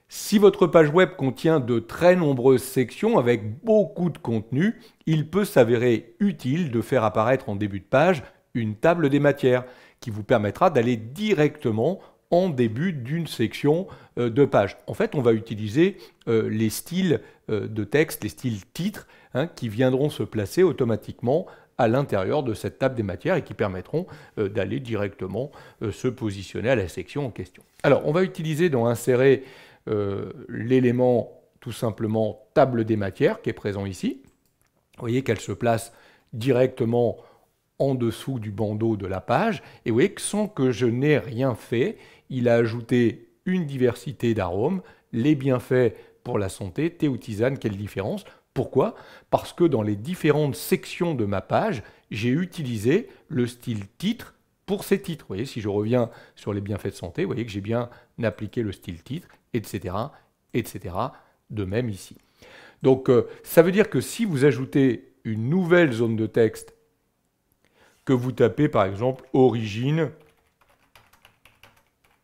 Si votre page web contient de très nombreuses sections avec beaucoup de contenu, il peut s'avérer utile de faire apparaître en début de page une table des matières qui vous permettra d'aller directement en début d'une section de page. En fait, on va utiliser les styles de texte, les styles titres, qui viendront se placer automatiquement à l'intérieur de cette table des matières et qui permettront d'aller directement se positionner à la section en question. Alors, on va utiliser dans Insérer l'élément tout simplement table des matières qui est présent ici. Vous voyez qu'elle se place directement en dessous du bandeau de la page. Et vous voyez que sans que je n'ai rien fait, il a ajouté une diversité d'arômes, les bienfaits pour la santé, thé ou tisane, quelle différence? Pourquoi? Parce que dans les différentes sections de ma page, j'ai utilisé le style titre pour ces titres. Vous voyez, si je reviens sur les bienfaits de santé, vous voyez que j'ai bien appliqué le style titre, etc., etc., de même ici. Donc, ça veut dire que si vous ajoutez une nouvelle zone de texte, que vous tapez par exemple origine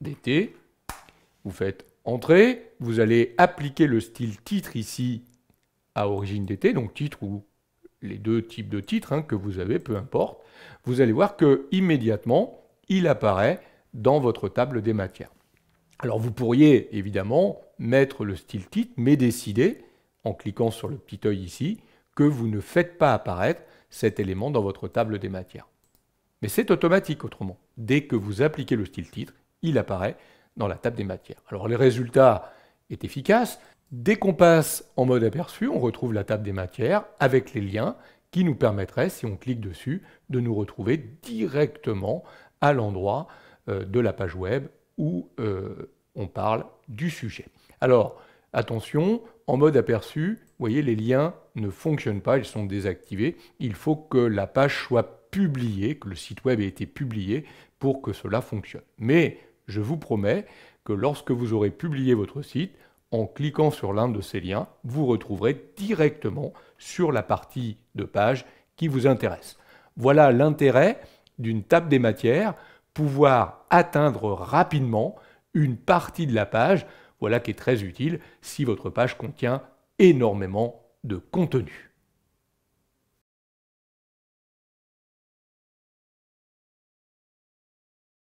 d'été, vous faites Entrée, vous allez appliquer le style titre ici à origine d'été, donc titre ou les deux types de titres que vous avez, peu importe, vous allez voir que immédiatement, il apparaît dans votre table des matières. Alors vous pourriez évidemment mettre le style titre, mais décider, en cliquant sur le petit œil ici, que vous ne faites pas apparaître cet élément dans votre table des matières. Mais c'est automatique autrement. Dès que vous appliquez le style titre, il apparaît dans la table des matières. Alors le résultat est efficace. Dès qu'on passe en mode aperçu, on retrouve la table des matières avec les liens qui nous permettraient, si on clique dessus, de nous retrouver directement à l'endroit de la page web où on parle du sujet. Alors, attention, en mode aperçu, vous voyez, les liens ne fonctionnent pas, ils sont désactivés. Il faut que la page soit publiée, que le site web ait été publié pour que cela fonctionne. Mais je vous promets que lorsque vous aurez publié votre site, en cliquant sur l'un de ces liens, vous retrouverez directement sur la partie de page qui vous intéresse. Voilà l'intérêt d'une table des matières, pouvoir atteindre rapidement une partie de la page, voilà qui est très utile si votre page contient énormément de contenu.